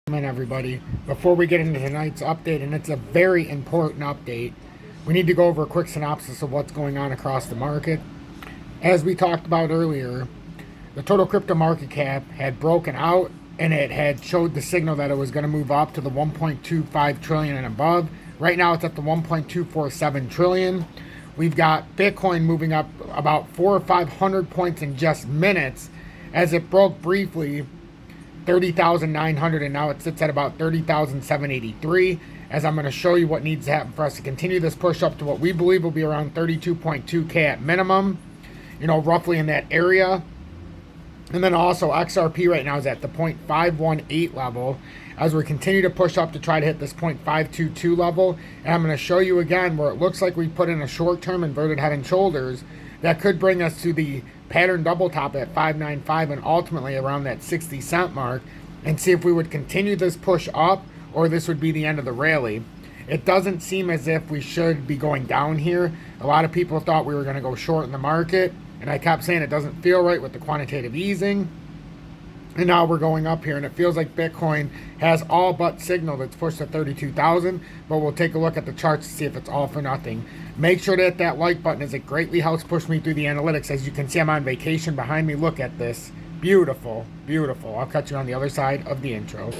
Everybody, before we get into tonight's update, and it's a very important update, we need to go over a quick synopsis of what's going on across the market. As we talked about earlier, the total crypto market cap had broken out and it had showed the signal that it was going to move up to the 1.25 trillion and above. Right now it's at the 1.247 trillion. We've got Bitcoin moving up about 400 or 500 points in just minutes as it broke briefly 30,900 and now it sits at about 30,783, as I'm going to show you what needs to happen for us to continue this push up to what we believe will be around 32.2k at minimum, roughly in that area. And then also XRP right now is at the 0.518 level as we continue to push up to try to hit this 0.522 level. And I'm going to show you again where it looks like we put in a short-term inverted head and shoulders that could bring us to the pattern double top at 595 and ultimately around that 60 cent mark, and see if we would continue this push up or this would be the end of the rally. It doesn't seem as if we should be going down here. A lot of people thought we were going to go short in the market, and I kept saying it doesn't feel right with the quantitative easing. And now we're going up here, and it feels like Bitcoin has all but signaled it's pushed to 32,000, but we'll take a look at the charts to see if it's all for nothing. Make sure to hit that like button as it greatly helps push me through the analytics. As you can see, I'm on vacation behind me. Look at this. Beautiful, beautiful. I'll catch you on the other side of the intro.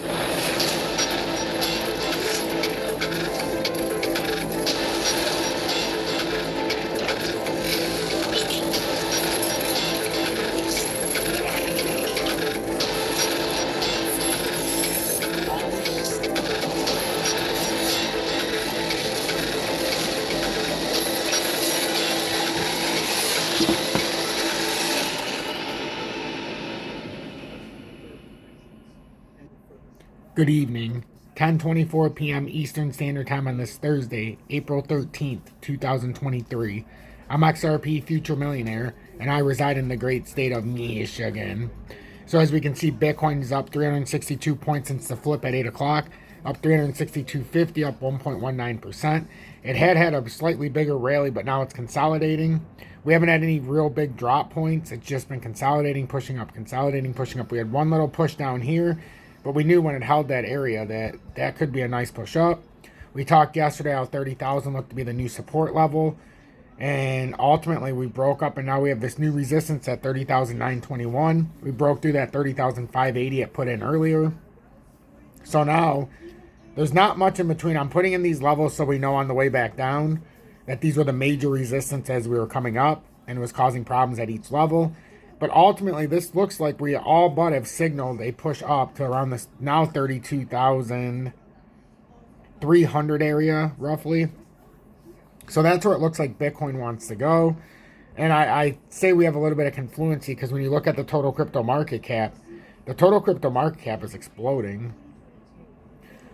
Good evening, 10:24 p.m. Eastern Standard Time on this Thursday, April 13th, 2023. I'm XRP Future Millionaire, and I reside in the great state of Michigan. So as we can see, Bitcoin is up 362 points since the flip at 8 o'clock, up 362.50, up 1.19%. It had a slightly bigger rally, but now it's consolidating. We haven't had any real big drop points. It's just been consolidating, pushing up, consolidating, pushing up. We had one little push down here, but we knew when it held that area that could be a nice push up. We talked yesterday how 30,000 looked to be the new support level. And ultimately we broke up, and now we have this new resistance at 30,921. We broke through that 30,580 it put in earlier. So now there's not much in between. I'm putting in these levels so we know on the way back down that these were the major resistance as we were coming up, and it was causing problems at each level. But ultimately, this looks like we all but have signaled a push up to around this now 32,300 area, roughly. So that's where it looks like Bitcoin wants to go. And I say we have a little bit of confluency because when you look at the total crypto market cap, the total crypto market cap is exploding.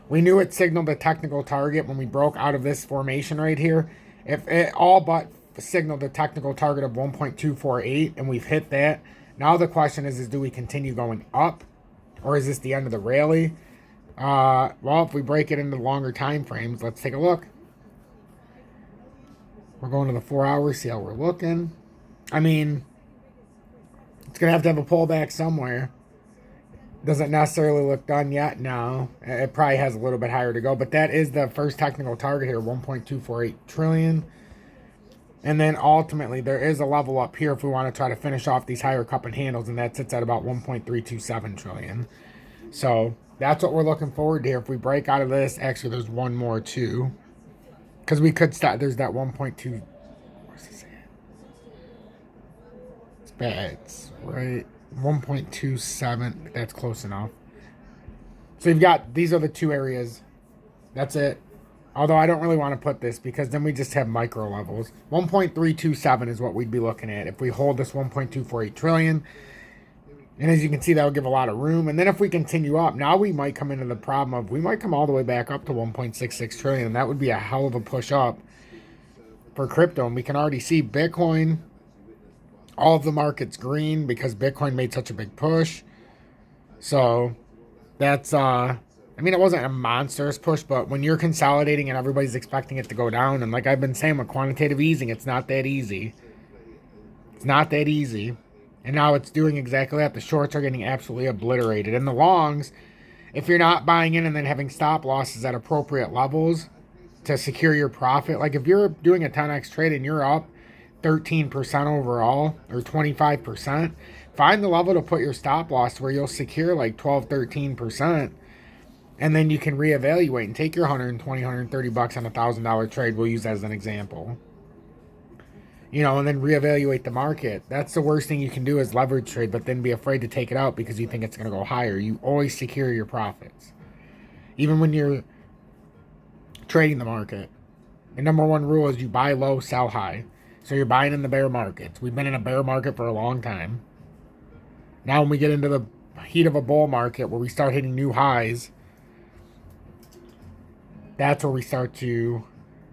We knew it signaled a technical target when we broke out of this formation right here. If it all but signaled the technical target of 1.248, and we've hit that. Now the question is do we continue going up, or is this the end of the rally? Well, if we break it into longer time frames, let's take a look. We're going to the 4 hours, see how we're looking. I mean, it's gonna have to have a pullback somewhere. Doesn't necessarily look done yet. No, it probably has a little bit higher to go, but that is the first technical target here, 1.248 trillion. And then ultimately, there is a level up here if we want to try to finish off these higher cup and handles, and that sits at about 1.327 trillion. So that's what we're looking forward to here. If we break out of this, actually, there's one more too, because we could start. There's that 1.2. Where's this at? It's bad. It's right 1.27. That's close enough. So you've got, these are the two areas. That's it. Although I don't really want to put this because then we just have micro levels. 1.327 is what we'd be looking at if we hold this 1.248 trillion. And as you can see, that would give a lot of room. And then if we continue up, now we might come into the problem of we might come all the way back up to 1.66 trillion. And that would be a hell of a push up for crypto. And we can already see Bitcoin, all of the market's green because Bitcoin made such a big push. So that's I mean, it wasn't a monstrous push, but when you're consolidating and everybody's expecting it to go down, and like I've been saying with quantitative easing, it's not that easy. It's not that easy. And now it's doing exactly that. The shorts are getting absolutely obliterated. And the longs, if you're not buying in and then having stop losses at appropriate levels to secure your profit, like if you're doing a 10x trade and you're up 13% overall or 25%, find the level to put your stop loss where you'll secure like 12, 13%. And then you can reevaluate and take your 120, 130 bucks on $1,000 trade. We'll use that as an example. You know, and then reevaluate the market. That's the worst thing you can do is leverage trade, but then be afraid to take it out because you think it's going to go higher. You always secure your profits. Even when you're trading the market. The number one rule is you buy low, sell high. So you're buying in the bear markets. We've been in a bear market for a long time. Now when we get into the heat of a bull market where we start hitting new highs, that's where we start to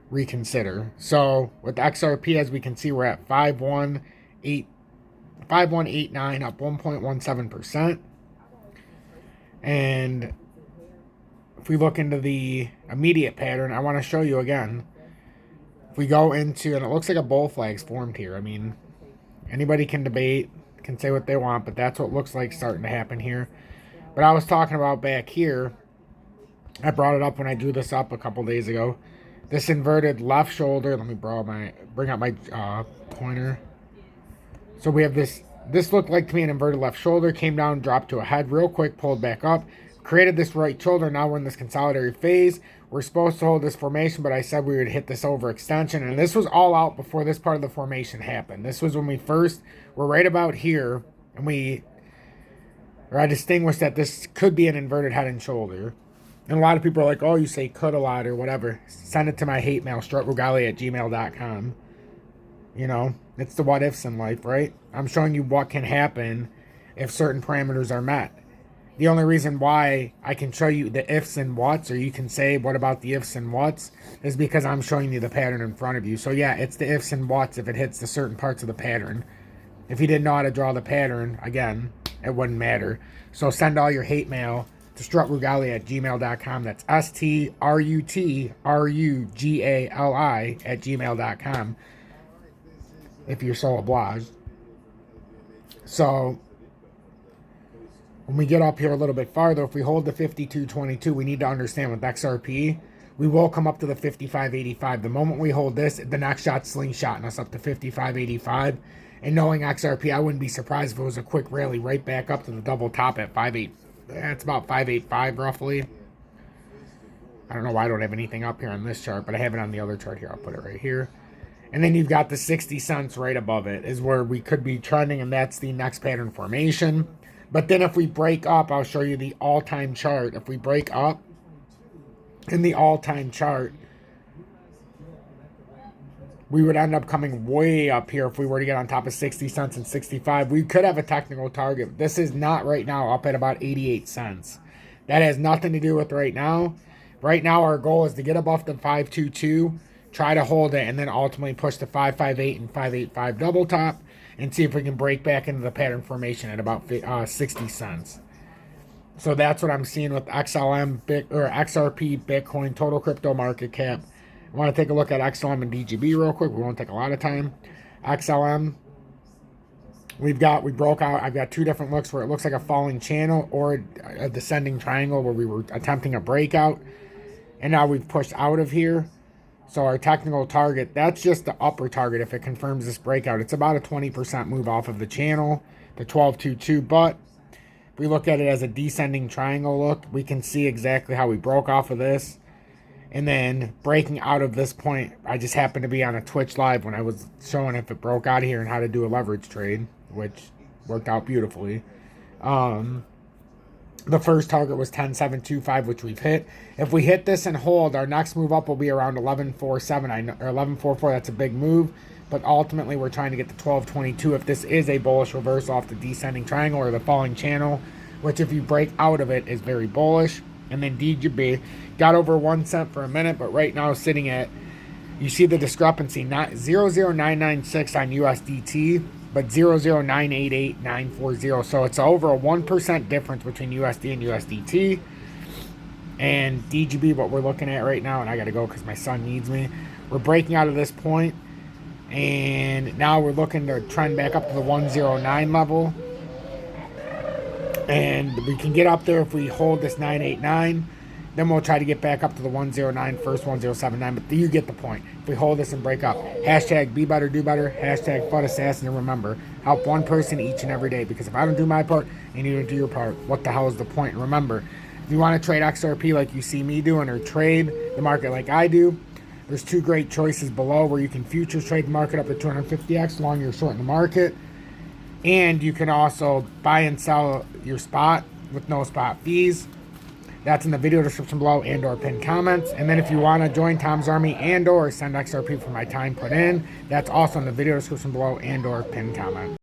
reconsider. So with XRP, as we can see, we're at 5189, up 1.17%. And if we look into the immediate pattern, I want to show you again. If we go into, and it looks like a bull flag's formed here. I mean, anybody can debate, can say what they want, but that's what it looks like starting to happen here. But I was talking about back here, I brought it up when I drew this up a couple days ago. This inverted left shoulder. Let me bring out my pointer. So we have this looked like to me an inverted left shoulder, came down, dropped to a head real quick, pulled back up, created this right shoulder. Now we're in this consolidatory phase. We're supposed to hold this formation, but I said we would hit this overextension. And this was all out before this part of the formation happened. This was when we first were right about here, and I distinguished that this could be an inverted head and shoulder. And a lot of people are like, oh, you say could a lot or whatever. Send it to my hate mail, strutrugali@gmail.com. You know, it's the what ifs in life, right? I'm showing you what can happen if certain parameters are met. The only reason why I can show you the ifs and whats, or you can say, what about the ifs and whats, is because I'm showing you the pattern in front of you. So yeah, it's the ifs and whats if it hits the certain parts of the pattern. If you didn't know how to draw the pattern, again, it wouldn't matter. So send all your hate mail to strutrugali@gmail.com. That's strutrugali@gmail.com. If you're so obliged. So when we get up here a little bit farther, if we hold the 52.22, we need to understand with XRP, we will come up to the 55.85. The moment we hold this, the next shot's slingshotting us up to 55.85. And knowing XRP, I wouldn't be surprised if it was a quick rally right back up to the double top at 5.8. It's about 5.85 roughly. I don't know why I don't have anything up here on this chart, but I have it on the other chart here. I'll put it right here. And then you've got the 60 cents right above it is where we could be trending, and that's the next pattern formation. But then if we break up, I'll show you the all-time chart. If we break up in the all-time chart, we would end up coming way up here if we were to get on top of 60 cents and 65. We could have a technical target. This is not right now up at about 88 cents. That has nothing to do with right now. Right now, our goal is to get above the 522, try to hold it, and then ultimately push the 558 and 585 double top and see if we can break back into the pattern formation at about 60 cents. So that's what I'm seeing with XLM, XRP, Bitcoin, total crypto market cap. I want to take a look at XLM and DGB real quick. We won't take a lot of time. XLM, we broke out. I've got two different looks where it looks like a falling channel or a descending triangle where we were attempting a breakout. And now we've pushed out of here. So our technical target, that's just the upper target if it confirms this breakout. It's about a 20% move off of the channel, the 1222. But if we look at it as a descending triangle look, we can see exactly how we broke off of this. And then breaking out of this point, I just happened to be on a Twitch live when I was showing if it broke out of here and how to do a leverage trade, which worked out beautifully. The first target was 10.725, which we've hit. If we hit this and hold, our next move up will be around 11.47 or 11.44. That's a big move. But ultimately, we're trying to get to 12.22 if this is a bullish reversal off the descending triangle or the falling channel, which if you break out of it is very bullish. And then DGB got over 1 cent for a minute, but right now sitting at, you see the discrepancy, not 00996 on USDT, but 00988,940. So it's over a 1% difference between USD and USDT. And DGB, what we're looking at right now, and I got to go because my son needs me. We're breaking out of this point, and now we're looking to trend back up to the 109 level. And we can get up there if we hold this 989. Then we'll try to get back up to the 109 first, 1079. But you get the point. If we hold this and break up. Hashtag be better, do better. Hashtag FUD assassin. And remember, help one person each and every day. Because if I don't do my part and you don't do your part, what the hell is the point? And remember, if you want to trade XRP like you see me doing, or trade the market like I do, there's two great choices below where you can futures trade the market up to 250x long you're shorting the market. And you can also buy and sell your spot with no spot fees. That's in the video description below and or pinned comments. And then if you want to join Tom's Army and or send XRP for my time put in, that's also in the video description below and or pinned comment.